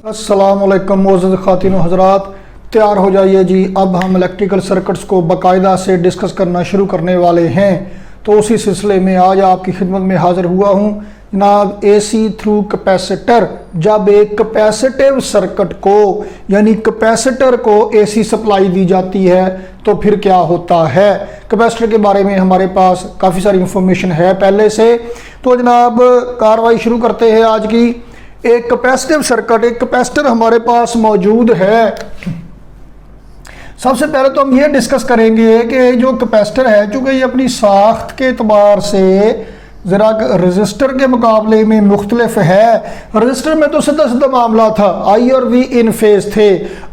अस्सलामुअलैकुम मोअज़्ज़ज़ ख़ातिन व हज़रात, तैयार हो जाइए जी। अब हम इलेक्ट्रिकल सर्किट्स को बाकायदा से डिस्कस करना शुरू करने वाले हैं। तो उसी सिलसिले में आज आपकी खिदमत में हाज़िर हुआ हूँ जनाब। एसी थ्रू कैपेसिटर, जब एक कैपेसिटिव सर्किट को यानी कैपेसिटर को एसी सप्लाई दी जाती है तो फिर क्या होता है। कैपेसिटर के बारे में हमारे पास काफ़ी सारी इंफॉर्मेशन है पहले से। तो जनाब कार्रवाई शुरू करते हैं आज की। एक कैपेसिटिव सर्किट, एक कैपेसिटर हमारे पास मौजूद है। सबसे पहले तो हम ये डिस्कस करेंगे कि जो कैपेसिटर है, चूँकि ये अपनी साख्त के एतबार से ज़रा रजिस्टर के मुकाबले में मुख्तलिफ है। रजिस्टर में तो सीधा सीधा मामला था, आई और वी इन फेज थे।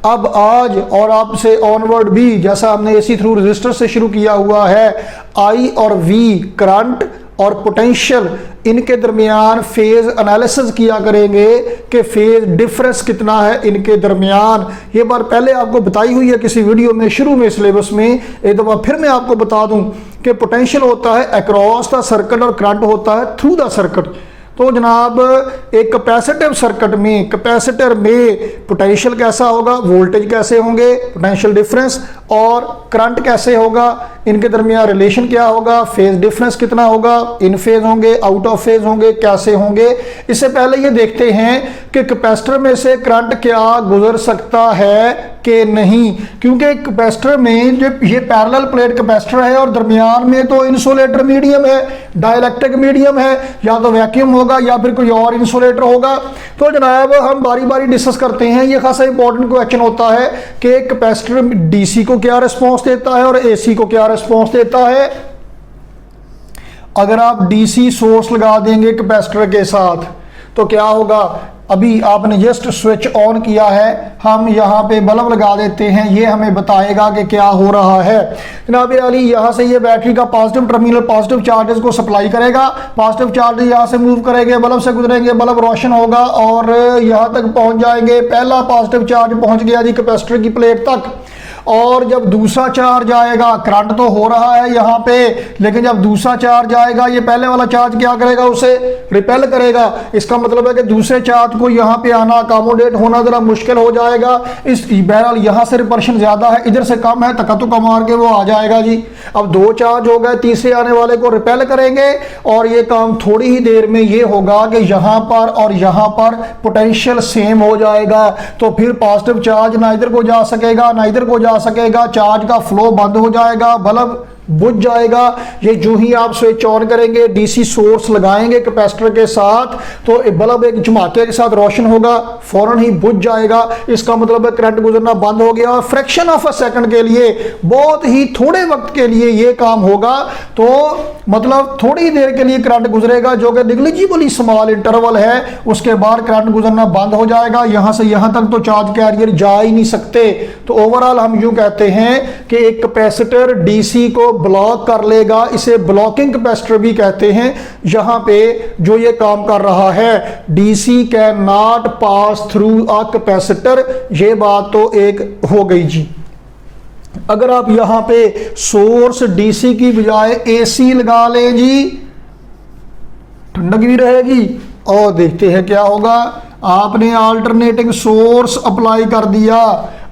अब आज और आपसे ऑनवर्ड भी, जैसा हमने एसी थ्रू रजिस्टर से शुरू किया हुआ है, आई और वी करंट और पोटेंशियल, इनके दरमियान फेज एनालिसिस किया करेंगे कि फेज डिफरेंस कितना है इनके दरमियान। ये बार पहले आपको बताई हुई है किसी वीडियो में शुरू में सिलेबस में। एक दफ़ा फिर मैं आपको बता दूं कि पोटेंशियल होता है अक्रॉस द सर्किट और करंट होता है थ्रू द सर्किट। तो जनाब एक कैपेसिटिव सर्किट में, कैपेसिटर में पोटेंशियल कैसा होगा, वोल्टेज कैसे होंगे, पोटेंशियल डिफरेंस, और करंट कैसे होगा, इनके दरमियान रिलेशन क्या होगा, फेज डिफरेंस कितना होगा, इन फेज होंगे, आउट ऑफ फेज होंगे, कैसे होंगे। इससे पहले ये देखते हैं कि कैपेसिटर में से करंट क्या गुजर सकता है कि नहीं, क्योंकि कैपेसिटर में जो ये पैरेलल प्लेट कैपेसिटर है और दरमियान में तो इंसुलेटर मीडियम है, डाइलेक्ट्रिक मीडियम है, या तो वैक्यूम होगा या फिर कोई और इंसुलेटर होगा। तो जनाब हम बारी बारी डिस्कस करते हैं। ये खासा इंपॉर्टेंट क्वेश्चन होता है कि कैपेसिटर डीसी को क्या रिस्पॉन्स देता है और एसी को क्या रिस्पॉन्स देता है। अगर आप डीसी सोर्स लगा देंगे कैपेसिटर के साथ तो क्या होगा, अभी आपने जस्ट स्विच ऑन किया है, हम यहाँ पे बल्ब लगा देते हैं, ये हमें बताएगा कि क्या हो रहा है। जनाब अली यहाँ से ये बैटरी का पॉजिटिव टर्मिनल पॉजिटिव चार्जेस को सप्लाई करेगा, पॉजिटिव चार्ज यहाँ से मूव करेंगे, बल्ब से गुजरेंगे, बल्ब रोशन होगा और यहाँ तक पहुँच जाएंगे। पहला पॉजिटिव चार्ज पहुँच गया जी कैपेसिटर की प्लेट तक, और जब दूसरा चार्ज आएगा, करंट तो हो रहा है यहाँ पे, लेकिन जब दूसरा चार्ज आएगा ये पहले वाला चार्ज क्या करेगा, उसे रिपेल करेगा। इसका मतलब है कि दूसरे चार्ज को यहाँ पे आना, अकोमोडेट होना जरा मुश्किल हो जाएगा। इस बहरहाल यहाँ से रिपल्शन ज्यादा है, इधर से कम है, तकतुका मार के वो आ जाएगा जी। अब दो चार्ज हो गए, तीसरे आने वाले को रिपेल करेंगे और ये काम थोड़ी ही देर में ये होगा कि यहाँ पर और यहाँ पर पोटेंशियल सेम हो जाएगा। तो फिर पॉजिटिव चार्ज ना इधर को जा सकेगा ना इधर को जा सकेगा, चार्ज का फ्लो बंद हो जाएगा, बल्ब बुझ जाएगा। ये जो ही आप स्विच ऑन करेंगे, डीसी सोर्स लगाएंगे कैपेसिटर के साथ, तो बल्ब एक झमाके के साथ रोशन होगा, फौरन ही बुझ जाएगा। इसका मतलब है करंट गुजरना बंद हो गया। फ्रैक्शन ऑफ अ सेकंड के लिए, बहुत ही थोड़े वक्त के लिए ये काम होगा। तो मतलब थोड़ी देर के लिए करंट गुजरेगा जो कि निग्लिजिबली स्मॉल इंटरवल है, उसके बाद करंट गुजरना बंद हो जाएगा। यहां से यहां तक तो चार्ज कैरियर जा ही नहीं सकते। तो ओवरऑल हम यूं कहते हैं कि एक कैपेसिटर डीसी को ब्लॉक कर लेगा, इसे ब्लॉकिंग कैपेसिटर भी कहते हैं। यहां पे जो ये काम कर रहा है, DC can not pass through a capacitor, ये बात तो एक हो गई जी। अगर आप यहां पे सोर्स डीसी की बजाय एसी लगा लें जी, ठंडक भी रहेगी और देखते हैं क्या होगा। आपने अल्टरनेटिंग सोर्स अप्लाई कर दिया,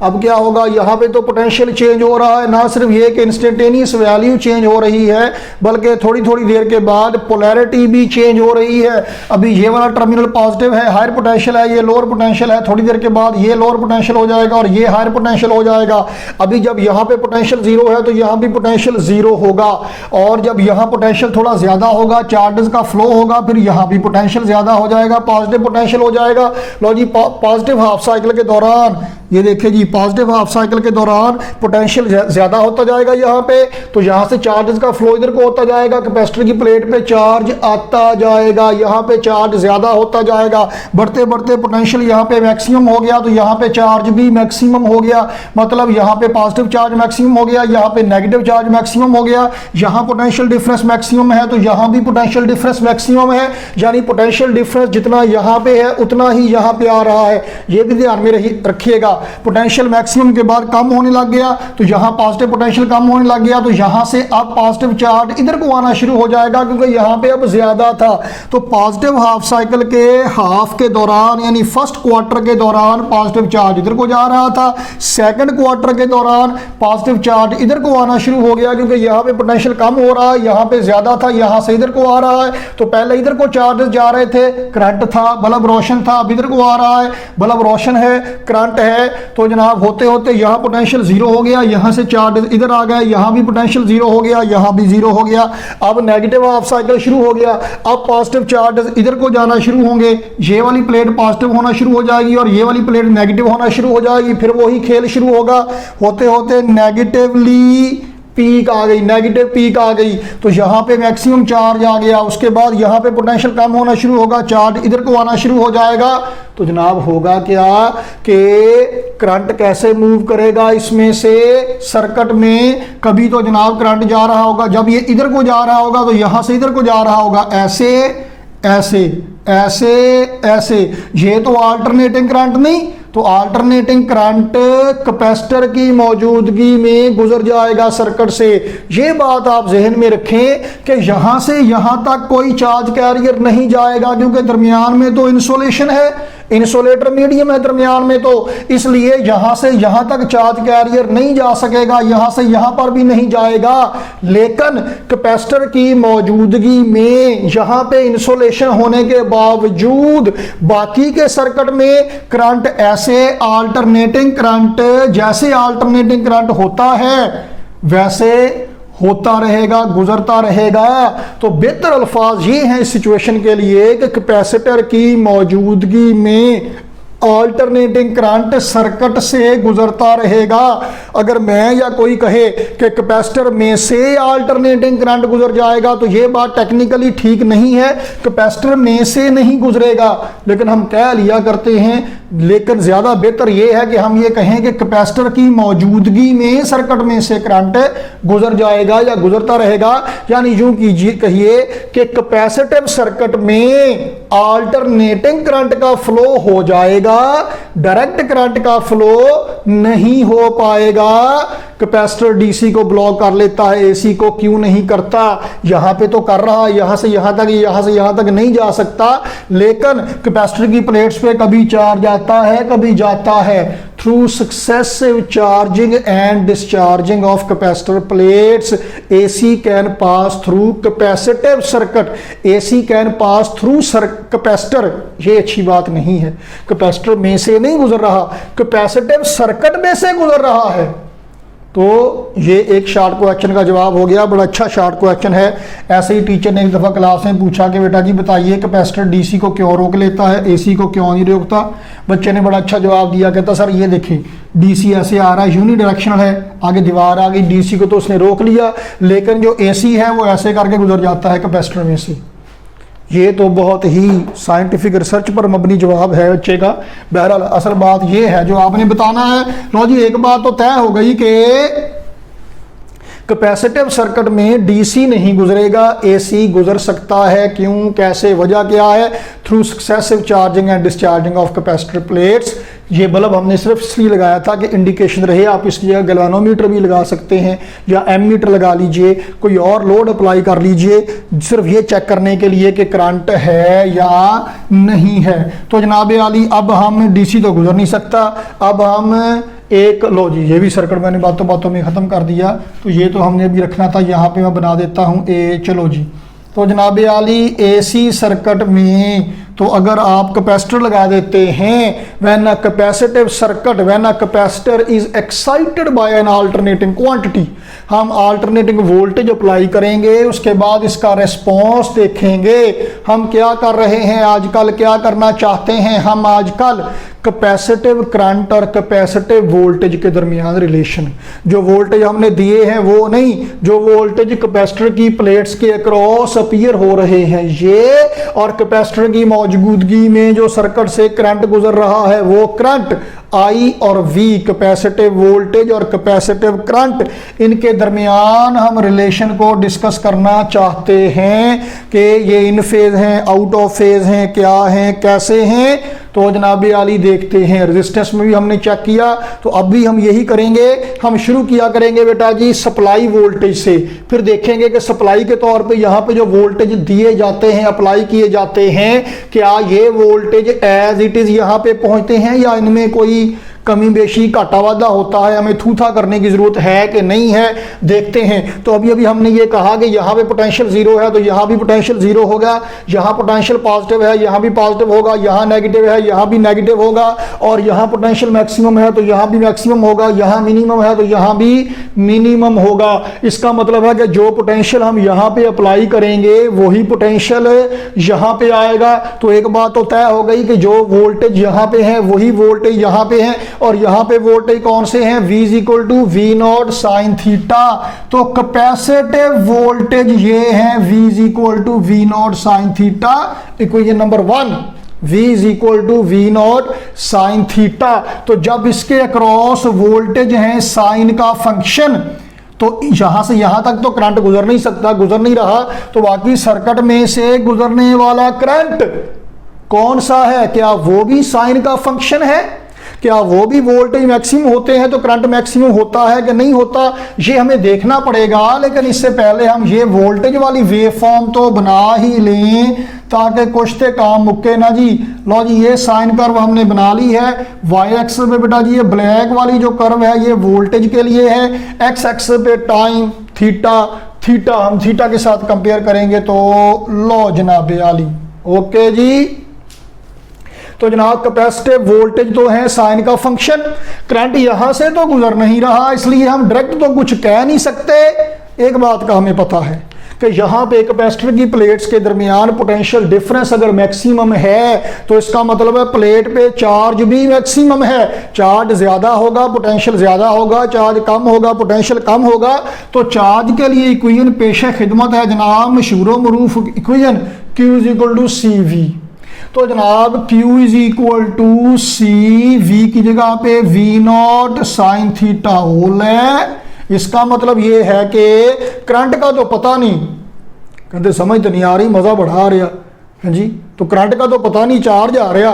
अब क्या होगा, यहाँ पे तो पोटेंशियल चेंज हो रहा है। ना सिर्फ ये कि इंस्टेंटेनियस वैल्यू चेंज हो रही है, बल्कि थोड़ी थोड़ी देर के बाद पोलैरिटी भी चेंज हो रही है। अभी ये वाला टर्मिनल पॉजिटिव है, हायर पोटेंशियल है, ये लोअर पोटेंशियल है, थोड़ी देर के बाद ये लोअर पोटेंशियल हो जाएगा और ये हायर पोटेंशियल हो जाएगा। अभी जब यहाँ पे पोटेंशियल जीरो है तो यहाँ भी पोटेंशियल जीरो होगा, और जब यहाँ पोटेंशियल थोड़ा ज्यादा होगा, चार्जेस का फ्लो होगा, फिर यहाँ भी पोटेंशियल ज्यादा हो जाएगा, पॉजिटिव पोटेंशियल हो जाएगा। लो जी, पॉजिटिव हाफ साइकिल के दौरान ये देखिए जी, पॉजिटिव हाफ साइकिल के दौरान पोटेंशियल ज्यादा होता जाएगा यहाँ पे, तो यहाँ से चार्जेस का फ्लो इधर को होता जाएगा, कैपेसिटर की प्लेट पे चार्ज आता जाएगा, यहाँ पे चार्ज ज्यादा होता जाएगा। बढ़ते बढ़ते पोटेंशियल यहाँ पे मैक्सिमम हो गया तो यहाँ पे चार्ज भी मैक्सिमम हो गया। मतलब यहाँ पे पॉजिटिव चार्ज मैक्सिमम हो गया, यहाँ पे नेगेटिव चार्ज मैक्सिमम हो गया। यहाँ पोटेंशियल डिफरेंस मैक्सिमम है तो यहाँ भी पोटेंशियल डिफरेंस मैक्सिमम है, यानी पोटेंशियल डिफरेंस जितना यहाँ पे है उतना ही यहाँ पे आ रहा है। ये भी ध्यान में रखिएगा। पोटेंशियल मैक्सिमम के बाद कम होने लग गया, तो यहाँ पॉजिटिव पोटेंशियल कम होने लग गया, तो यहाँ से अब पॉजिटिव चार्ज इधर को आना शुरू हो जाएगा क्योंकि यहाँ पे अब ज्यादा था। तो पॉजिटिव हाफ साइकिल के हाफ के दौरान यानी फर्स्ट क्वार्टर के दौरान पॉजिटिव चार्ज इधर को जा रहा था, सेकंड क्वार्टर के दौरान पॉजिटिव चार्ज इधर को आना शुरू हो गया क्योंकि यहाँ पे पोटेंशियल कम हो रहा है, यहाँ पे ज्यादा था, यहाँ से इधर को आ रहा है। तो पहले इधर को चार्जेस जा रहे थे, करंट था, बल्ब रोशन था, अब इधर को आ रहा है, बल्ब रोशन है, करंट है। तो जनाब होते होते यहाँ पोटेंशियल जीरो हो गया, यहाँ से चार्ज इधर आ गए, यहाँ भी पोटेंशियल जीरो हो गया, यहाँ भी जीरो हो गया। अब नेगेटिव हाफ साइकिल शुरू हो गया, अब पॉजिटिव चार्ज इधर को जाना शुरू होंगे, ये वाली प्लेट पॉजिटिव होना शुरू हो जाएगी और ये वाली प्लेट नेगेटिव होना शुरू हो जाएगी, फिर वही खेल शुरू होगा। होते होते नेगेटिवली पीक आ गई, नेगेटिव पीक आ गई, तो यहाँ पे मैक्सिमम चार्ज आ गया, उसके बाद यहाँ पे पोटेंशियल कम होना शुरू होगा, चार्ज इधर को आना शुरू हो जाएगा। तो जनाब होगा क्या कि करंट कैसे मूव करेगा इसमें से सर्किट में, कभी तो जनाब करंट जा रहा होगा, जब ये इधर को जा रहा होगा तो यहाँ से इधर को जा रहा होगा, ऐसे ऐसे ऐसे ऐसे, ये तो अल्टरनेटिंग करंट नहीं, तो अल्टरनेटिंग करंट कैपेसिटर की मौजूदगी में गुजर जाएगा सर्किट से। ये बात आप जहन में रखें कि यहां से यहां तक कोई चार्ज कैरियर नहीं जाएगा क्योंकि दरमियान में तो इंसुलेशन है, इंसुलेटर मीडियम है दरमियान में, तो इसलिए यहां से यहां तक चार्ज कैरियर नहीं जा सकेगा, यहां से यहां पर भी नहीं जाएगा। लेकिन कैपेसिटर की मौजूदगी में यहां पे इंसुलेशन होने के बावजूद बाकी के सर्किट में करंट ऐसे अल्टरनेटिंग करंट, जैसे अल्टरनेटिंग करंट होता है वैसे होता रहेगा, गुजरता रहेगा। तो बेहतर अल्फाज ये हैं इस सिचुएशन के लिए कि कैपेसिटर की मौजूदगी में अल्टरनेटिंग करंट सर्किट से गुजरता रहेगा। अगर मैं या कोई कहे कि कैपेसिटर में से अल्टरनेटिंग करंट गुजर जाएगा तो यह बात टेक्निकली ठीक नहीं है, कैपेसिटर में से नहीं गुजरेगा, लेकिन हम कह लिया करते हैं। लेकिन ज्यादा बेहतर यह है कि हम ये कहें कि कैपेसिटर की मौजूदगी में सर्किट में से करंट गुजर जाएगा या गुजरता रहेगा, यानी यूं कीजिए कहिए कि कैपेसिटिव सर्किट में अल्टरनेटिंग करंट का फ्लो हो जाएगा, डायरेक्ट करंट का फ्लो नहीं हो पाएगा। कैपेसिटर डीसी को ब्लॉक कर लेता है, एसी को क्यों नहीं करता? यहां पे तो कर रहा है, यहां से यहां तक, यहां से यहां तक नहीं जा सकता, लेकिन कैपेसिटर की प्लेट्स पे कभी चार्ज आता है कभी जाता है। Through successive charging and discharging of capacitor plates AC can pass through capacitive circuit, AC can pass through capacitor. ये अच्छी बात नहीं है, कैपेसिटर में से नहीं गुजर रहा, कैपेसिटिव सर्किट में से गुजर रहा है। तो ये एक शॉर्ट क्वेश्चन का जवाब हो गया, बड़ा अच्छा शॉर्ट क्वेश्चन है। ऐसे ही टीचर ने एक दफ़ा क्लास में पूछा कि बेटा जी बताइए कैपेसिटर डीसी को क्यों रोक लेता है, एसी को क्यों नहीं रोकता? बच्चे ने बड़ा अच्छा जवाब दिया, कहता सर ये देखिए डीसी ऐसे आ रहा है, यूनि डायरेक्शनल है, आगे दीवार आ गई, डीसी को तो उसने रोक लिया, लेकिन जो एसी है वो ऐसे करके गुजर जाता है कैपेसिटर में से। ये तो बहुत ही साइंटिफिक रिसर्च पर मबनी जवाब है बच्चे का। बहरहाल असल बात ये है जो आपने बताना है। लो जी, एक बात तो तय हो गई कि कैपेसिटिव सर्किट में डीसी नहीं गुजरेगा, एसी गुजर सकता है। क्यों, कैसे, वजह क्या है? Through successive charging and discharging of capacitor plates. ये बल्ब हमने सिर्फ इसलिए लगाया था कि इंडिकेशन रहे, आप इसकी जगह गैल्वेनोमीटर भी लगा सकते हैं या एमीटर लगा लीजिए, कोई और लोड अप्लाई कर लीजिए, सिर्फ ये चेक करने के लिए कि करंट है या नहीं है। तो जनाब आली अब हम डीसी तो गुजर नहीं सकता, अब हम एक, लो जी ये भी सर्किट मैंने बातों बातों में ख़त्म कर दिया, तो ये तो हमने भी रखना था, यहाँ पे मैं बना देता हूँ ए। चलो जी, तो जनाब आली एसी सर्किट में तो अगर आप कैपेसिटर लगा देते हैं, when a capacitive circuit, when a capacitor is excited by N alternating quantity, हम अल्टरनेटिंग वोल्टेज अप्लाई करेंगे, उसके बाद इसका रिस्पॉन्स देखेंगे। हम क्या कर रहे हैं आजकल, क्या करना चाहते हैं हम आजकल? कैपेसिटिव करंट और कैपेसिटिव वोल्टेज के दरमियान रिलेशन, जो वोल्टेज हमने दिए हैं वो नहीं, जो वोल्टेज कैपेसिटर की प्लेट्स के अक्रॉस अपीयर हो रहे हैं ये, और कैपेसिटर की मौजूदगी में जो सर्किट से करंट गुजर रहा है वो करंट आई और वी कैपेसिटिव वोल्टेज और कैपेसिटिव करंट, इनके दरमियान हम रिलेशन को डिस्कस करना चाहते हैं कि ये इन फेज हैं, आउट ऑफ फेज हैं, क्या हैं, कैसे हैं। तो जनाब आली देखते हैं, रेजिस्टेंस में भी हमने चेक किया, तो अब भी हम यही करेंगे। हम शुरू किया करेंगे बेटा जी सप्लाई वोल्टेज से, फिर देखेंगे कि सप्लाई के तौर पे यहाँ पे जो वोल्टेज दिए जाते हैं, अप्लाई किए जाते हैं, क्या ये वोल्टेज एज इट इज यहाँ पे पहुंचते हैं या इनमें कोई कमी बेशी घाटा वाधा होता है, हमें थूथा करने की जरूरत है कि नहीं है, देखते हैं। तो अभी अभी हमने ये कहा कि यहाँ पे पोटेंशियल जीरो है तो यहाँ भी पोटेंशियल जीरो होगा, यहाँ पोटेंशियल पॉजिटिव है यहाँ भी पॉजिटिव होगा, यहाँ नेगेटिव है यहाँ भी नेगेटिव होगा, और यहाँ पोटेंशियल मैक्सिमम है तो यहाँ भी मैक्सिमम होगा, यहाँ मिनिमम है तो यहाँ भी मिनिमम होगा। इसका मतलब है कि जो पोटेंशियल हम यहाँ पे अप्लाई करेंगे वही पोटेंशियल यहाँ पे आएगा। तो एक बात तो तय हो गई कि जो वोल्टेज यहाँ पे है वही वोल्टेज यहाँ पे है, और यहां पे वोल्टेज कौन से हैं, V equal to V naught sine theta. तो कैपेसिटिव वोल्टेज ये है V equal to V naught sine theta, equation number 1, V equal to V naught sine theta. तो जब इसके अक्रॉस वोल्टेज है साइन का फंक्शन, तो यहां से यहां तक तो करंट गुजर नहीं सकता, गुजर नहीं रहा, तो बाकी सर्किट में से गुजरने वाला करंट कौन सा है, क्या वो भी साइन का फंक्शन है, क्या वो भी वोल्टेज मैक्सिमम होते हैं तो करंट मैक्सिमम होता है कि नहीं होता, ये हमें देखना पड़ेगा। लेकिन इससे पहले हम ये वोल्टेज वाली वेव फॉर्म तो बना ही लें ताकि कुछ ते काम मुक्के ना जी। लो जी ये साइन कर्व हमने बना ली है, वाई एक्सिस पे बेटा जी ये ब्लैक वाली जो कर्व है ये वोल्टेज के लिए है, एक्स एक्सिस पे टाइम थीटा, थीटा हम थीटा के साथ कंपेयर करेंगे। तो लो जनाब आली ओके जी। तो जनाब कैपेसिटिव वोल्टेज तो है साइन का फंक्शन, करंट यहां से तो गुजर नहीं रहा, इसलिए हम डायरेक्ट तो कुछ कह नहीं सकते। एक बात का हमें पता है कि यहां पे कैपेसिटर की प्लेट्स के दरमियान पोटेंशियल डिफरेंस अगर मैक्सिमम है तो इसका मतलब है प्लेट पे चार्ज भी मैक्सिमम है। चार्ज ज्यादा होगा पोटेंशियल ज्यादा होगा, चार्ज कम होगा पोटेंशियल कम होगा। तो चार्ज के लिए इक्वेशन पेश खिदमत है जनाब मशहूर मरूफ equation Q is equal to C V. तो जनाब Q is equal to C V की जगह पे V naught sine theta whole है। इसका मतलब ये है कि करंट का तो पता नहीं, कहते समझ तो नहीं आ रही, मजा बढ़ा रहा है जी। तो करंट का तो पता नहीं, चार्ज आ रहा,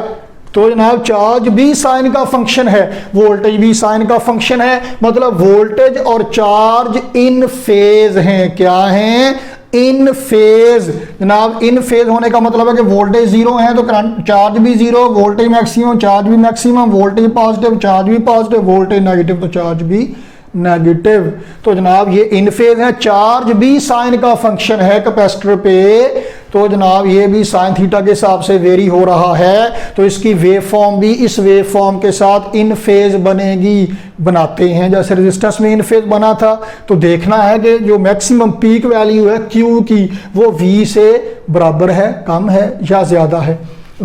तो जनाब चार्ज भी साइन का फंक्शन है, वोल्टेज भी साइन का फंक्शन है। मतलब वोल्टेज और चार्ज इन फेज हैं, क्या हैं, इन फेज। जनाब इन फेज होने का मतलब है कि वोल्टेज जीरो है तो करंट चार्ज भी जीरो, वोल्टेज मैक्सिमम चार्ज भी मैक्सिमम, वोल्टेज पॉजिटिव चार्ज भी पॉजिटिव, वोल्टेज नेगेटिव तो चार्ज भी नेगेटिव। तो जनाब ये इन फेज है, चार्ज भी साइन का फंक्शन है कैपेसिटर पे, तो जनाब ये भी साइन थीटा के हिसाब से वेरी हो रहा है। तो इसकी वेव फॉर्म भी इस वेव फॉर्म के साथ इन फेज बनेगी, बनाते हैं जैसे रेजिस्टेंस में इन फेज बना था। तो देखना है कि जो मैक्सिमम पीक वैल्यू है Q की वो V से बराबर है, कम है या ज्यादा है।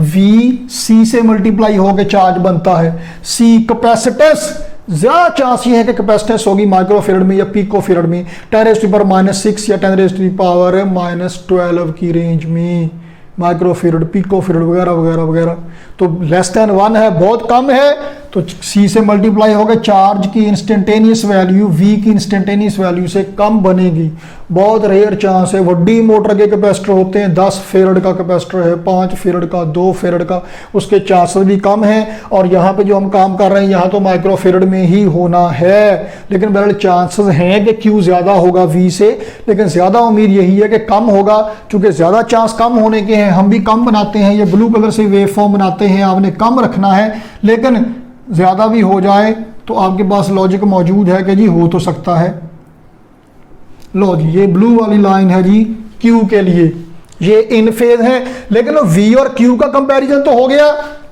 V C से मल्टीप्लाई होकर चार्ज बनता है, C कैपेसिटेंस, ज्यादा चांस ये है कि कैपेसिटेंस होगी माइक्रोफेरड में या पिकोफेरड में, 10⁻⁶ या 10⁻⁻12 की रेंज में, माइक्रोफेरड पिकोफेरड वगैरह वगैरह वगैरह। तो लेस देन 1 है, बहुत कम है, तो C से मल्टीप्लाई होगा, चार्ज की इंस्टेंटेनियस वैल्यू V की इंस्टेंटेनियस वैल्यू से कम बनेगी। बहुत रेयर चांस है। वड्डी मोटर के कैपेसिटर होते हैं, 10 फेरड का कैपेसिटर है, 5 फेरड का, 2 फेरड का, उसके चांसेस भी कम हैं। और यहाँ पे जो हम काम कर रहे हैं यहाँ तो माइक्रो फेरड में ही होना है, लेकिन बहरहाल चांसेस हैं कि Q ज़्यादा होगा V से, लेकिन ज़्यादा उम्मीद यही है कि कम होगा, क्योंकि ज़्यादा चांस कम होने के हैं। हम भी कम बनाते हैं, ये ब्लू कलर से वेव फॉर्म बनाते हैं, आपने कम रखना है, लेकिन ज़्यादा भी हो जाए तो आपके पास लॉजिक मौजूद है कि जी हो तो सकता है। लो जी ये ब्लू वाली लाइन है जी Q के लिए, ये इन फेज है, लेकिन V और Q का कंपैरिजन तो हो गया,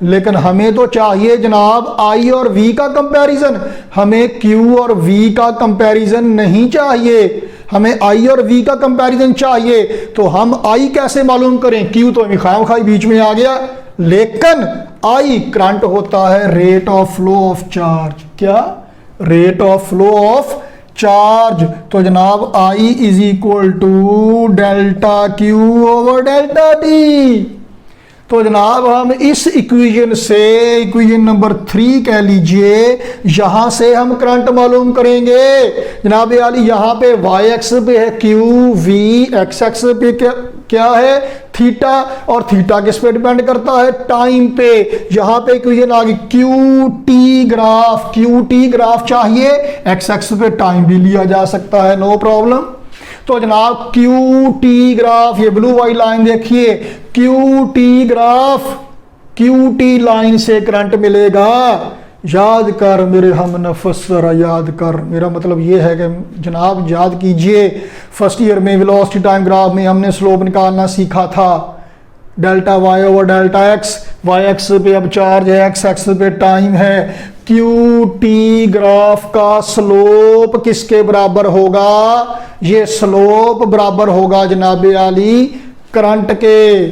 लेकिन हमें तो चाहिए जनाब I और V का कंपैरिजन। हमें Q और V का कंपैरिजन नहीं चाहिए, हमें I और V का कंपैरिजन चाहिए। तो हम I कैसे मालूम करें, Q तो खाम खाई बीच में आ गया, लेकिन I करंट होता है rate of flow of charge. क्या, rate of flow of charge. तो जनाब I is equal to delta Q over delta T। तो तो जनाब हम इस इक्वेशन से, इक्वेशन नंबर 3 कह लीजिए, यहां से हम करंट मालूम करेंगे। जनाब आली यहाँ पे वाई एक्स पे है क्यू वी, एक्स एक्स पे क्या है थीटा, और थीटा किस पे डिपेंड करता है टाइम पे। यहां पे इक्वेशन आ गई Q T graph, Q T graph चाहिए, एक्स एक्स पे टाइम भी लिया जा सकता है, नो प्रॉब्लम। तो जनाब क्यू टी ग्राफ, ये ब्लू वाली लाइन देखिए, Q T graph, Q T line से करंट मिलेगा। याद कर मेरे हम नफस, जरा याद कर, मेरा मतलब ये है कि जनाब याद कीजिए, फर्स्ट ईयर में वेलोसिटी टाइम ग्राफ में हमने स्लोप निकालना सीखा था, delta Y over delta X, Y X पे अब चार्ज है, एक्स एक्स पे टाइम है। क्यू टी ग्राफ का स्लोप किसके बराबर होगा, ये स्लोप बराबर होगा जनाब आली करंट के।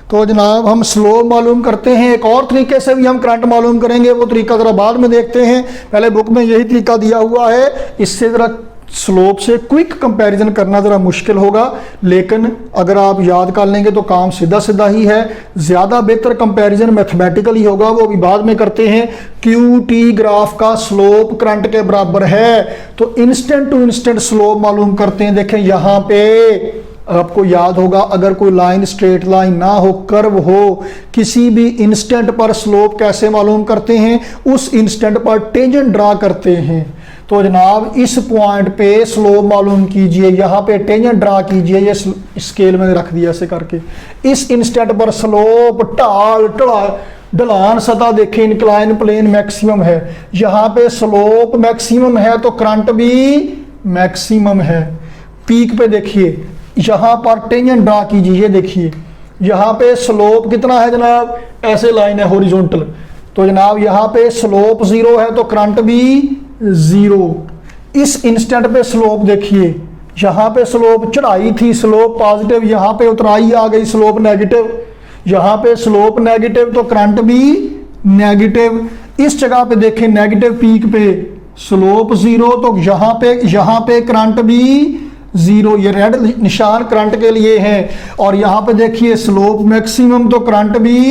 तो जनाब हम स्लोप मालूम करते हैं, एक और तरीके से भी हम करंट मालूम करेंगे, वो तरीका ज़रा बाद में देखते हैं, पहले बुक में यही तरीका दिया हुआ है। इससे ज़रा स्लोप से क्विक कंपैरिजन करना ज़रा मुश्किल होगा, लेकिन अगर आप याद कर लेंगे तो काम सीधा सीधा ही है। ज़्यादा बेहतर कंपैरिजन मैथमेटिकली होगा, वो अभी बाद में करते हैं। क्यू टी ग्राफ का स्लोप करंट के बराबर है, तो इंस्टेंट टू इंस्टेंट स्लोप मालूम करते हैं। देखें यहाँ पे आपको याद होगा, अगर कोई लाइन स्ट्रेट लाइन ना हो, कर्व हो, किसी भी इंस्टेंट पर स्लोप कैसे मालूम करते हैं, उस इंस्टेंट पर टेंजेंट ड्रा करते हैं। तो जनाब इस पॉइंट पे स्लोप मालूम कीजिए, यहाँ पे टेंजेंट ड्रा कीजिए, ये स्केल में रख दिया ऐसे करके। इस इंस्टेंट पर स्लोप ढलान सतह देखें, इंक्लाइन प्लेन मैक्सिमम है, यहाँ पे स्लोप मैक्सिमम है तो करंट भी मैक्सिमम है। पीक पे देखिए, यहाँ पर टेंजेंट ड्रा कीजिए, ये देखिए यहाँ पे स्लोप कितना है जनाब, ऐसे लाइन है हॉरिजॉन्टल, तो जनाब यहाँ पे स्लोप 0 है तो करंट भी 0। इस इंस्टेंट पे स्लोप देखिए, यहाँ पे स्लोप चढ़ाई थी, स्लोप पॉजिटिव, यहाँ पे उतराई आ गई स्लोप नेगेटिव, यहाँ पे स्लोप नेगेटिव तो करंट भी नेगेटिव। इस जगह पे देखें नेगेटिव पीक पे स्लोप 0, तो यहाँ पे करंट भी 0, ये रेड निशान करंट के लिए है। और यहाँ पे देखिए स्लोप मैक्सिमम तो करंट भी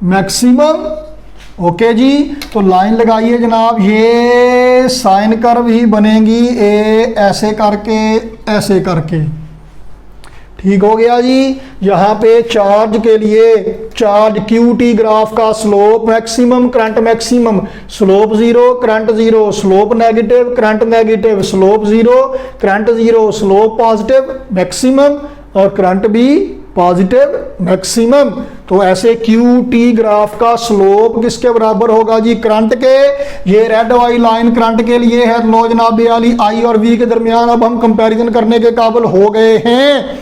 मैक्सिमम। ओके जी, तो लाइन लगाइए जनाब, ये साइन कर्व ही बनेगी, ए ऐसे करके ऐसे करके, ठीक हो गया जी। यहाँ पे चार्ज के लिए, चार्ज क्यू टी ग्राफ का slope maximum current maximum, slope 0 current 0, slope negative current negative, slope 0 current 0, slope positive maximum और करंट भी पॉजिटिव मैक्सिमम। तो ऐसे क्यू टी ग्राफ का स्लोप किसके बराबर होगा जी, करंट के। ये रेड वाली लाइन करंट के लिए है। लो जनाब वाली आई और वी के दरमियान अब हम कंपैरिजन करने के काबिल हो गए हैं,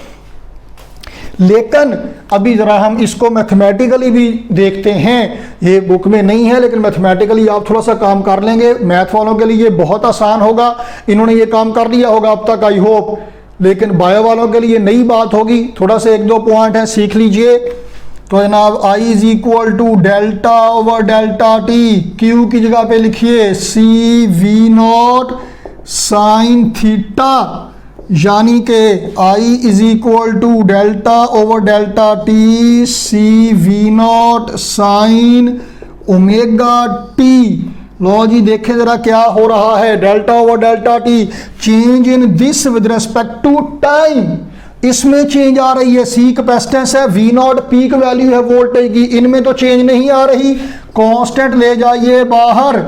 लेकिन अभी जरा हम इसको मैथमेटिकली भी देखते हैं। ये बुक में नहीं है, लेकिन मैथमेटिकली आप थोड़ा सा काम कर लेंगे, मैथ वालों के लिए बहुत आसान होगा, इन्होंने ये काम कर लिया होगा अब तक आई होप, लेकिन बायो वालों के लिए नई बात होगी, थोड़ा सा 1-2 पॉइंट है सीख लीजिए। तो जनाब I is equal to delta over delta T, Q की जगह पे लिखिए C V naught sine theta, यानी कि I is equal to delta over delta T C V naught sine omega T. लो जी देखें जरा क्या हो रहा है, delta over delta T, change in this with respect to time, इसमें चेंज आ रही है, सी कैपेसिटेंस है, वी नॉट पीक वैल्यू है वोल्टेज की, इनमें तो चेंज नहीं आ रही, कांस्टेंट ले जाइए बाहर,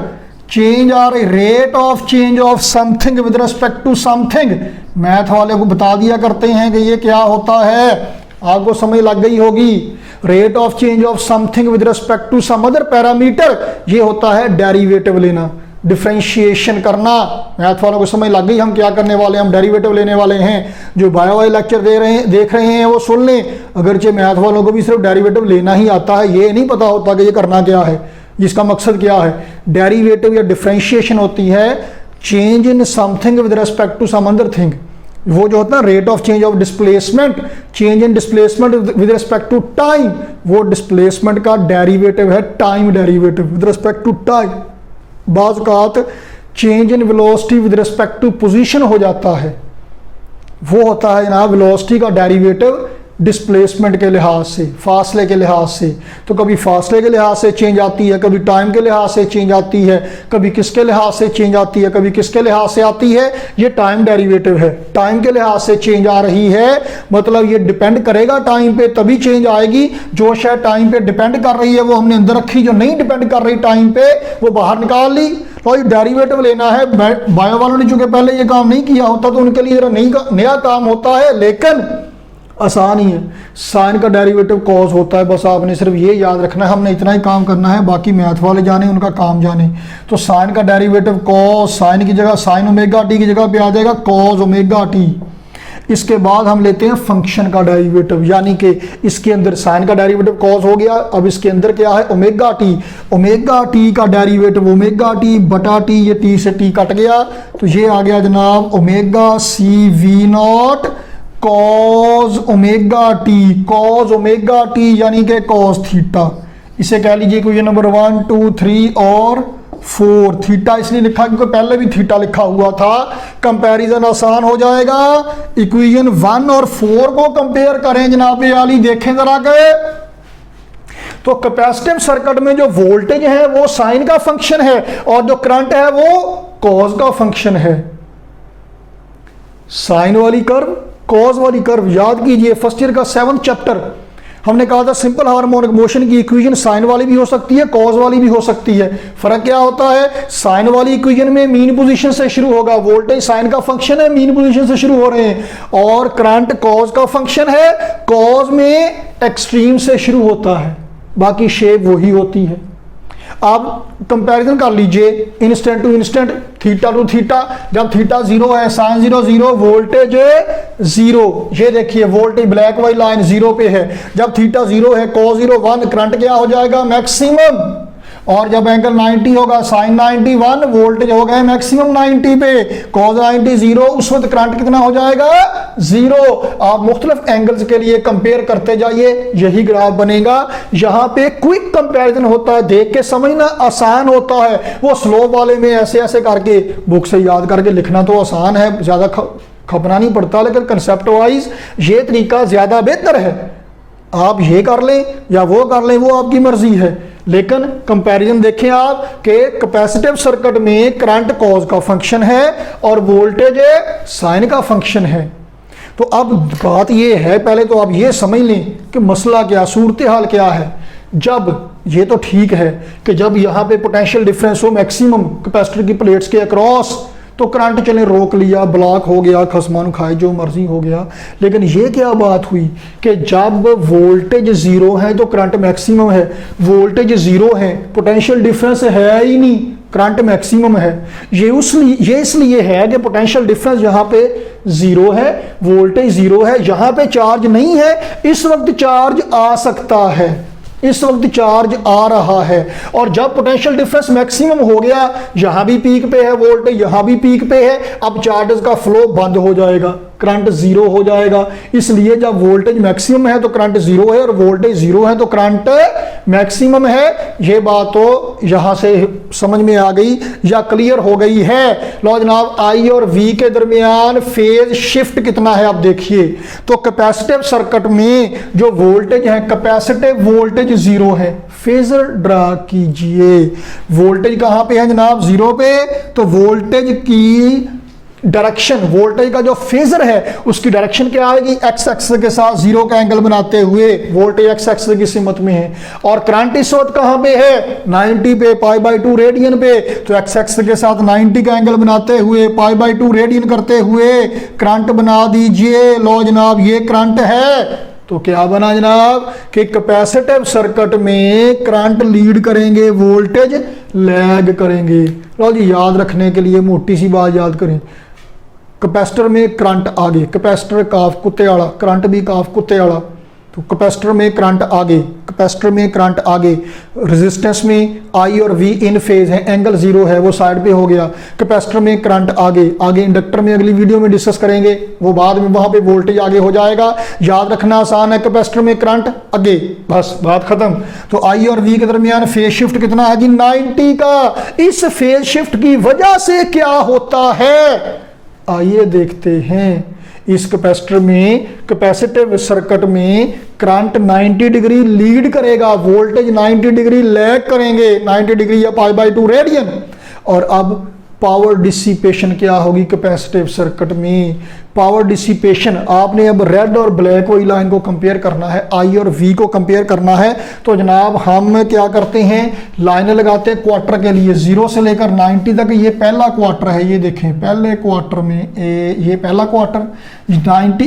चेंज आ रही, rate of change of something with respect to something. Math वाले को बता दिया करते हैं कि ये क्या होता है, आपको समझ लग गई होगी। Rate of change of something with respect to some other parameter, ये होता है डेरिवेटिव लेना, डिफरेंशिएशन करना। मैथ वालों को समझ लग गई हम क्या करने वाले हैं, हम डेरिवेटिव लेने वाले हैं। जो बायो वाले लेक्चर देख रहे हैं वो सुन लें, अगरचे मैथ वालों को भी सिर्फ डेरिवेटिव लेना ही आता है, ये नहीं पता होता कि ये करना क्या है, इसका मकसद क्या है। डेरिवेटिव या डिफरेंशिएशन होती है change in something with respect to some other thing, वो जो होता है rate of change of displacement, change in displacement with respect to time, वो डिस्प्लेसमेंट का डेरिवेटिव है time derivative with respect to time. बाज़ औक़ात change in velocity with respect to position हो जाता है, वो होता है जनाब वेलोसिटी का डेरिवेटिव डिस्प्लेसमेंट के लिहाज से, फासले के लिहाज से। तो कभी फासले के लिहाज से चेंज आती है, कभी टाइम के लिहाज से चेंज आती है, कभी किसके लिहाज से चेंज आती है, कभी किसके लिहाज से आती है। ये टाइम डेरिवेटिव है, टाइम के लिहाज से चेंज आ रही है, मतलब ये डिपेंड करेगा टाइम पे तभी चेंज आएगी। जो शायद टाइम पे डिपेंड कर रही है वो हमने अंदर रखी, जो नहीं डिपेंड कर रही टाइम पे वो बाहर निकाल ली। तो ये डेरिवेटिव लेना है। बायो वालों ने चूंकि पहले ये काम नहीं किया होता तो उनके लिए नया काम होता है, लेकिन आसान ही है। साइन का डेरिवेटिव कॉस होता है, बस आपने सिर्फ ये याद रखना है। हमने इतना ही काम करना है, बाकी मैथ वाले जाने उनका काम जाने। तो साइन का डेरिवेटिव कॉस, साइन की जगह साइन ओमेगा टी की जगह पे आ जाएगा कॉस ओमेगा टी। इसके बाद हम लेते हैं फंक्शन का डेरिवेटिव, यानी कि इसके अंदर साइन का डेरिवेटिव कॉस हो गया, अब इसके अंदर क्या है ओमेगा टी। ओमेगा टी का डेरिवेटिव ओमेगा टी बटा टी, ये टी से टी कट गया तो ये आ गया जनाब omega C V naught cos omega T. Cos omega T यानी कि कॉस थीटा। इसे कह लीजिए इक्वेशन नंबर 1 2 3 और 4। थीटा इसलिए लिखा क्योंकि पहले भी थीटा लिखा हुआ था, कंपैरिजन आसान हो जाएगा। इक्वेशन 1 और 4 को कंपेयर करें जनाब आली, देखें जरा के। तो कैपेसिटिव सर्किट में जो वोल्टेज है वो साइन का फंक्शन है और जो करंट है वो कॉस का फंक्शन है। साइन वाली कर्व, कॉस वाली कर्व याद कीजिए, फर्स्ट ईयर का 7th चैप्टर हमने कहा था सिंपल हार्मोनिक मोशन की इक्वेशन साइन वाली भी हो सकती है, कॉस वाली भी हो सकती है। फर्क क्या होता है, साइन वाली इक्वेशन में मीन पोजीशन से शुरू होगा, वोल्टेज साइन का फंक्शन है, मीन पोजीशन से शुरू हो रहे हैं, और करंट कॉस का फंक्शन है, कॉस में एक्सट्रीम से शुरू होता है, बाकी शेप वही होती है। आप कंपैरिजन कर लीजिए instant to instant, theta to theta. जब थीटा 0 है, साइन 0 0, वोल्टेज 0। ये देखिए वोल्टेज ब्लैक वाली लाइन 0 पे है। जब थीटा 0 है, cos 0 1, करंट क्या हो जाएगा मैक्सिमम। और जब एंगल 90 होगा, साइन 91, वोल्टेज हो गए मैक्सिमम 90 पे, cos 90 0, उस वक्त करंट कितना हो जाएगा 0। आप मुख्तलिफ एंगल्स के लिए कंपेयर करते जाइए, यही ग्राफ बनेगा। यहाँ पे क्विक कंपैरिजन होता है, देख के समझना आसान होता है। वो स्लो वाले में ऐसे ऐसे करके बुक से याद करके लिखना तो आसान है, ज्यादा खपना नहीं पड़ता, लेकिन कंसेप्ट वाइज ये तरीका ज्यादा बेहतर है। आप ये कर लें या वो कर लें, वो आपकी मर्जी है, लेकिन कंपैरिजन देखें आप कि कैपेसिटिव सर्किट में करंट कॉस का फंक्शन है और वोल्टेज साइन का फंक्शन है। तो अब बात ये है, पहले तो आप ये समझ लें कि मसला क्या, सूरत हाल क्या है। जब ये तो ठीक है कि जब यहाँ पे पोटेंशियल डिफरेंस हो मैक्सिमम कैपेसिटर की प्लेट्स के अक्रॉस, तो करंट चले रोक लिया, ब्लॉक हो गया, खसमान खाए, जो मर्जी हो गया। लेकिन ये क्या बात हुई कि जब वोल्टेज 0 है तो करंट मैक्सिमम है, वोल्टेज 0 है, पोटेंशियल डिफरेंस है ही नहीं, करंट मैक्सिमम है। ये इसलिए है कि पोटेंशियल डिफरेंस यहाँ पे 0 है, वोल्टेज 0 है, यहाँ पे चार्ज नहीं है, इस वक्त चार्ज आ सकता है, इस वक्त चार्ज आ रहा है। और जब पोटेंशियल डिफरेंस मैक्सिमम हो गया, यहां भी पीक पे है वोल्टेज, यहां भी पीक पे है, अब चार्जेस का फ्लो बंद हो जाएगा, करंट 0 हो जाएगा। इसलिए जब वोल्टेज मैक्सिमम है तो करंट 0 है, और वोल्टेज 0 है तो करंट मैक्सिमम है। ये बात तो यहां से समझ में आ गई या क्लियर हो गई है। लो जनाब, आई और वी के दरमियान फेज शिफ्ट कितना है आप देखिए। तो कैपेसिटिव सर्किट में जो वोल्टेज है, कैपेसिटिव वोल्टेज 0 है, फेजर ड्रा कीजिए। वोल्टेज कहां पे है जनाब 0 पे, तो वोल्टेज की डायरेक्शन, वोल्टेज का जो फेजर है उसकी डायरेक्शन क्या आएगी, एक्स एक्सिस के साथ 0 का एंगल बनाते हुए, वोल्टेज एक्स एक्सिस की सिमत में है। और करंट इस वक्त कहां पे है 90 पे, π/2 रेडियन पे, तो एक्स एक्सिस के साथ 90 का एंगल बनाते हुए, π/2 रेडियन करते हुए करंट बना दीजिए। लो जनाब, ये करंट है। तो क्या बना जनाब कि कैपेसिटिव सर्किट में करंट लीड करेंगे, वोल्टेज लैग करेंगे। लो जी, याद रखने के लिए मोटी सी बात याद करें, कैपेसिटर में करंट आगे, कैपेसिटर काफ कुत्ते वाला, करंट भी काफ कुत्ते वाला। तो कैपेसिटर में करंट आगे, कैपेसिटर में करंट आगे, रेजिस्टेंस में आई और वी इन फेज है, एंगल 0 है, वो साइड पे हो गया। कैपेसिटर में करंट आगे, आगे इंडक्टर में अगली वीडियो में डिस्कस करेंगे, वो बाद में वहां पे वोल्टेज आगे हो जाएगा। याद रखना आसान है, कैपेसिटर में करंट आगे, बस बात खत्म। तो आई और वी के दरमियान फेज शिफ्ट कितना है जी 90 का। इस फेज शिफ्ट की वजह से क्या होता है आइए देखते हैं। इस कैपेसिटर में, कैपेसिटिव सर्किट में करंट 90 डिग्री लीड करेगा, वोल्टेज 90 डिग्री लैग करेंगे, 90 डिग्री या π/2 रेडियन। और अब पावर डिसिपेशन क्या होगी कैपेसिटिव सर्किट में? पावर डिसिपेशन, आपने अब रेड और ब्लैक वाली लाइन को कंपेयर करना है, आई और वी को कंपेयर करना है। तो जनाब हम क्या करते हैं, लाइनें लगाते हैं क्वार्टर के लिए, 0 से लेकर 90 तक। ये पहला क्वार्टर है, ये देखें पहले क्वार्टर में ये पहला क्वार्टर,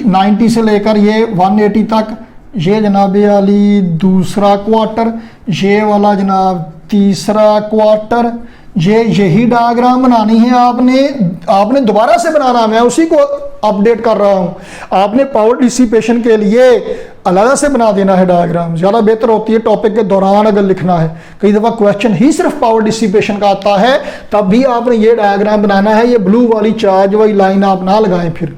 90 से लेकर ये 180 तक, ये जनाब अली दूसरा क्वार्टर, ये वाला जनाब तीसरा क्वार्टर। यही डायग्राम बनानी है आपने दोबारा से बनाना, मैं उसी को अपडेट कर रहा हूं। आपने पावर डिसिपेशन के लिए अलग से बना देना है डायग्राम, ज़्यादा बेहतर होती है टॉपिक के दौरान अगर लिखना है। कई दफ़ा क्वेश्चन ही सिर्फ पावर डिसिपेशन का आता है, तब भी आपने ये डायग्राम बनाना है। ये ब्लू वाली चार्ज वाली लाइन आप ना लगाएं फिर।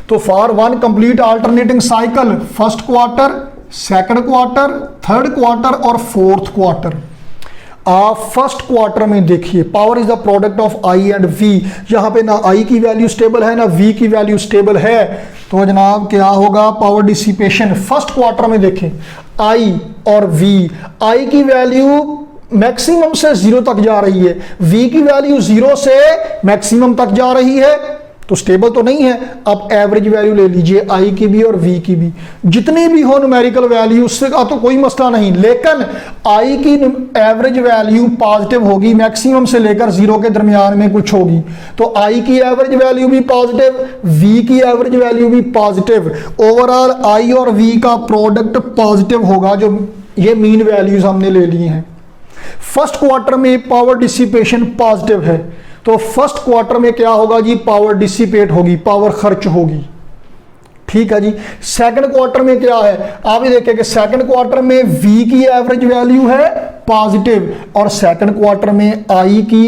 तो for one complete alternating cycle, first quarter, second quarter, third quarter और फोर्थ क्वार्टर। आप फर्स्ट क्वार्टर में देखिए, power is the product of I and V. यहां पे ना आई की वैल्यू स्टेबल है ना वी की वैल्यू स्टेबल है। तो जनाब क्या होगा, पावर डिसिपेशन फर्स्ट क्वार्टर में देखें, आई और वी, आई की वैल्यू मैक्सिमम से 0 तक जा रही है, वी की वैल्यू 0 से मैक्सिमम तक जा रही है, तो स्टेबल तो नहीं है। अब एवरेज वैल्यू ले लीजिए आई की भी और वी की भी, जितनी भी हो न्यूमेरिकल वैल्यू, उससे का तो कोई मसला नहीं, लेकिन आई की एवरेज वैल्यू पॉजिटिव होगी, मैक्सिमम से लेकर 0 के दरमियान में कुछ होगी। तो आई की एवरेज वैल्यू भी पॉजिटिव, वी की एवरेज वैल्यू भी पॉजिटिव, ओवरऑल आई और वी का प्रोडक्ट पॉजिटिव होगा। जो ये मीन वैल्यूज हमने ले ली हैं। फर्स्ट क्वार्टर में पावर डिसिपेशन पॉजिटिव है, तो फर्स्ट क्वार्टर में क्या होगा जी, पावर डिसिपेट होगी, पावर खर्च होगी। ठीक है जी। सेकंड क्वार्टर में क्या है, आप ये देखें कि सेकंड क्वार्टर में वी की एवरेज वैल्यू है पॉजिटिव और सेकंड क्वार्टर में आई की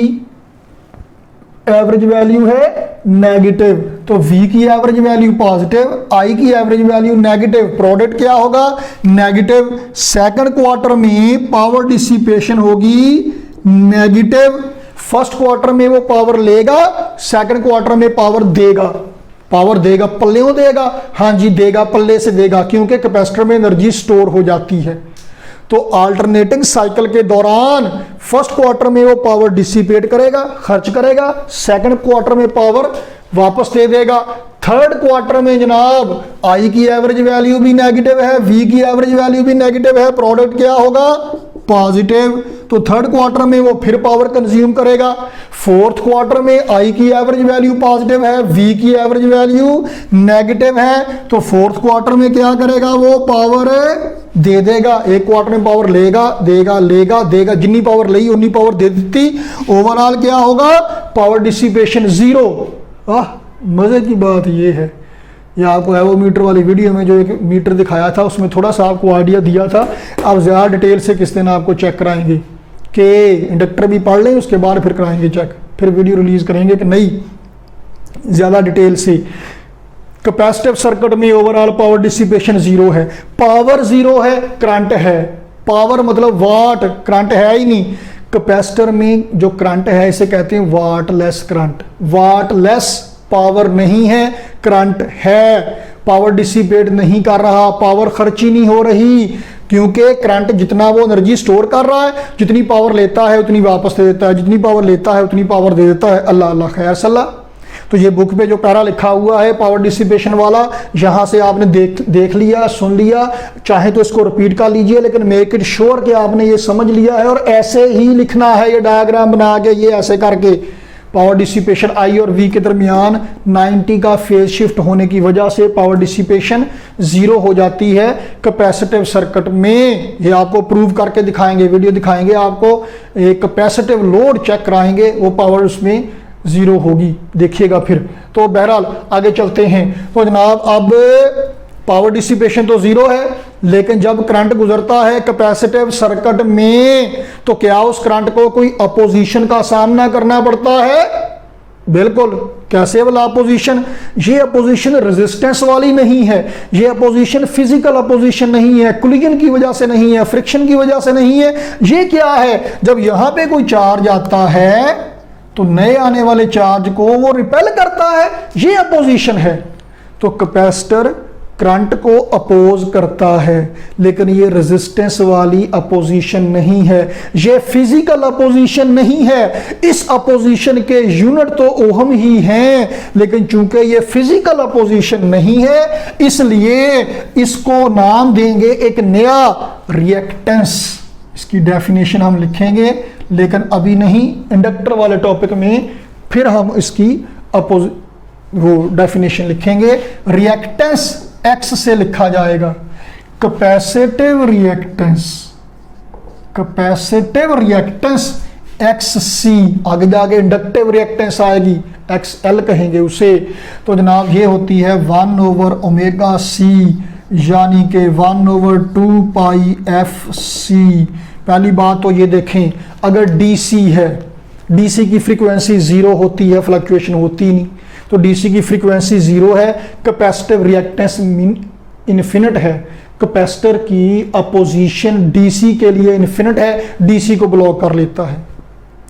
एवरेज वैल्यू है नेगेटिव। तो वी की एवरेज वैल्यू पॉजिटिव, आई की एवरेज वैल्यू नेगेटिव, प्रोडक्ट क्या होगा, नेगेटिव। सेकंड क्वार्टर में पावर डिसिपेशन होगी नेगेटिव। फर्स्ट क्वार्टर में वो पावर लेगा, सेकंड क्वार्टर में पावर देगा। पावर देगा, पल्लेों देगा, हाँ जी देगा, पल्ले से देगा, क्योंकि कैपेसिटर में एनर्जी स्टोर हो जाती है। तो अल्टरनेटिंग साइकिल के दौरान फर्स्ट क्वार्टर में वो पावर डिसिपेट करेगा, खर्च करेगा, सेकंड क्वार्टर में पावर वापस दे देगा। थर्ड क्वार्टर में जनाब आई की एवरेज वैल्यू भी नेगेटिव है, वी की एवरेज वैल्यू भी नेगेटिव है, प्रोडक्ट क्या होगा, पॉजिटिव। तो थर्ड क्वार्टर में वो फिर पावर कंज्यूम करेगा। फोर्थ क्वार्टर में आई की एवरेज वैल्यू पॉजिटिव है, वी की एवरेज वैल्यू नेगेटिव है, तो फोर्थ क्वार्टर में क्या करेगा, वो पावर दे देगा। एक क्वार्टर में पावर लेगा, देगा, लेगा, देगा, जितनी पावर ली उतनी पावर दे देती। ओवरऑल क्या होगा, पावर डिसिपेशन 0। मजे की बात ये है, ये आपको एवोमीटर वाली वीडियो में जो एक मीटर दिखाया था उसमें थोड़ा सा आपको आइडिया दिया था। अब ज़्यादा डिटेल से किस दिन आपको चेक कराएंगे कि इंडक्टर भी पढ़ लें, उसके बाद फिर कराएंगे चेक, फिर वीडियो रिलीज करेंगे कि नहीं ज़्यादा डिटेल से। कैपेसिटिव सर्किट में ओवरऑल पावर डिसिपेशन 0 है, पावर 0 है, करंट है। पावर मतलब वाट, करंट है ही नहीं। कैपेसिटर में जो करंट है इसे कहते हैं वाटलेस करंट। वाटलेस पावर नहीं है, करंट है। पावर डिसिपेट नहीं कर रहा, पावर खर्ची नहीं हो रही, क्योंकि करंट जितना वो एनर्जी स्टोर कर रहा है, जितनी पावर लेता है उतनी वापस दे देता है, जितनी पावर लेता है उतनी पावर दे देता है। अल्लाह अल्लाह खैर सल्ला। तो ये बुक पे जो पैरा लिखा हुआ है पावर डिसिपेशन वाला, यहाँ से आपने देख लिया, सुन लिया, चाहे तो इसको रिपीट कर लीजिए, लेकिन मेक इट श्योर कि आपने ये समझ लिया है और ऐसे ही लिखना है। ये डायग्राम बना के ये ऐसे करके पावर डिसिपेशन आई और वी के दरमियान 90 का फेज शिफ्ट होने की वजह से पावर डिसिपेशन 0 हो जाती है कैपेसिटिव सर्किट में। ये आपको प्रूव करके दिखाएंगे, वीडियो दिखाएंगे आपको, एक कैपेसिटिव लोड चेक कराएंगे, वो पावर उसमें 0 होगी, देखिएगा फिर। तो बहरहाल आगे चलते हैं। तो जनाब अब पावर डिसिपेशन तो 0 है, लेकिन जब करंट गुजरता है कैपेसिटिव सर्किट में तो क्या उस करंट को कोई अपोजिशन का सामना करना पड़ता है? बिल्कुल। कैसे वाला अपोजिशन? ये अपोजिशन रेजिस्टेंस वाली नहीं है, ये अपोजिशन फिजिकल अपोजिशन नहीं है, कोलिजन की वजह से नहीं है, फ्रिक्शन की वजह से नहीं है। ये क्या है, जब यहां पे कोई चार्ज आता है तो नए आने वाले चार्ज को वो रिपेल करता है, ये अपोजिशन है। तो कैपेसिटर करंट को अपोज करता है, लेकिन ये रेजिस्टेंस वाली अपोजिशन नहीं है, ये फिजिकल अपोजिशन नहीं है। इस अपोजिशन के यूनिट तो ओहम ही हैं, लेकिन चूंकि ये फिजिकल अपोजिशन नहीं है इसलिए इसको नाम देंगे एक नया रिएक्टेंस। इसकी डेफिनेशन हम लिखेंगे, लेकिन अभी नहीं, इंडक्टर वाले टॉपिक में फिर हम इसकी वो डेफिनेशन लिखेंगे। रिएक्टेंस एक्स से लिखा जाएगा, capacitive reactance, capacitive reactance X C, आगे जाके इंडक्टिव रिएक्टेंस आएगी, एक्स एल कहेंगे उसे। तो जनाब ये होती है 1/ओमेगा c, यानी कि 1/2 पाई एफ सी। पहली बात तो ये देखें, अगर डीसी है, डीसी की फ्रीक्वेंसी 0 होती है, फ्लक्चुएशन होती नहीं, तो डीसी की फ्रीक्वेंसी 0 है, कैपेसिटिव रिएक्टेंस इन्फिनिट है, कैपेसिटर की अपोजिशन डीसी के लिए इन्फिनिट है, डीसी को ब्लॉक कर लेता है।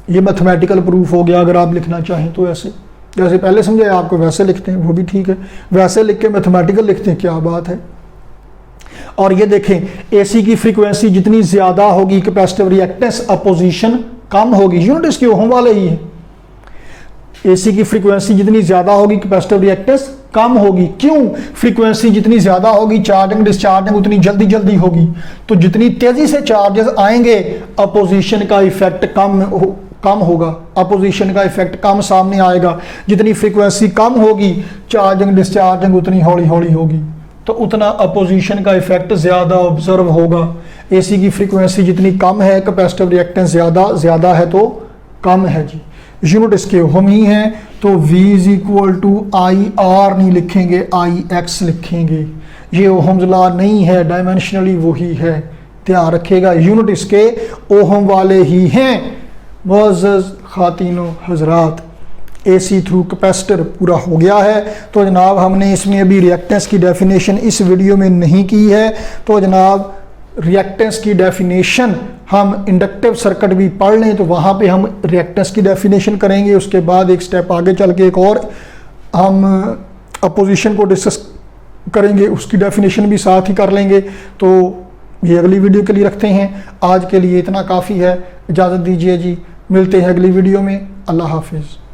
ये मैथमेटिकल प्रूफ हो गया। अगर आप लिखना चाहें तो ऐसे, जैसे पहले समझे आपको वैसे लिखते हैं, वो भी ठीक है, वैसे लिख के मैथमेटिकल लिखते हैं, क्या बात है। और ये देखें, एसी की फ्रीक्वेंसी जितनी ज्यादा होगी कैपेसिटिव रिएक्टेंस अपोजिशन कम होगी, यूनिट इसके ओहम वाले ही है। एसी की फ्रीक्वेंसी जितनी ज्यादा होगी कैपेसिटिव रिएक्टेंस कम होगी। क्यों? फ्रीक्वेंसी जितनी ज्यादा होगी चार्जिंग डिस्चार्जिंग उतनी जल्दी जल्दी होगी, तो जितनी तेजी से चार्जेस आएंगे अपोजिशन का इफेक्ट कम होगा, अपोजिशन का इफेक्ट कम सामने आएगा। जितनी फ्रीक्वेंसी कम होगी चार्जिंग डिस्चार्जिंग उतनी हौली हौली होगी, तो उतना अपोजिशन का इफेक्ट ज्यादा ऑब्जर्व होगा। एसी की फ्रीक्वेंसी जितनी कम है कैपेसिटिव रिएक्टेंस ज्यादा है तो कम है जी। यूनिट इसके ओहम ही हैं, तो V is equal to IR नहीं लिखेंगे, IX लिखेंगे। ये ओहम्स लॉ नहीं है, डायमेंशनली वही है, ध्यान रखिएगा। यूनिट इसके ओहम वाले ही हैं। मुअज़्ज़ज़ खातिनो हजरात, AC थ्रू कैपेसिटर पूरा हो गया है। तो जनाब हमने इसमें अभी रिएक्टेंस की डेफिनेशन इस वीडियो में नहीं की है, तो जनाब रिएक्टेंस की डेफिनेशन हम इंडक्टिव सर्किट भी पढ़ लें तो वहाँ पे हम रिएक्टेंस की डेफिनेशन करेंगे। उसके बाद एक स्टेप आगे चल के एक और हम अपोजिशन को डिस्कस करेंगे, उसकी डेफिनेशन भी साथ ही कर लेंगे। तो ये अगली वीडियो के लिए रखते हैं, आज के लिए इतना काफ़ी है। इजाज़त दीजिए जी, मिलते हैं अगली वीडियो में। अल्लाह हाफिज़।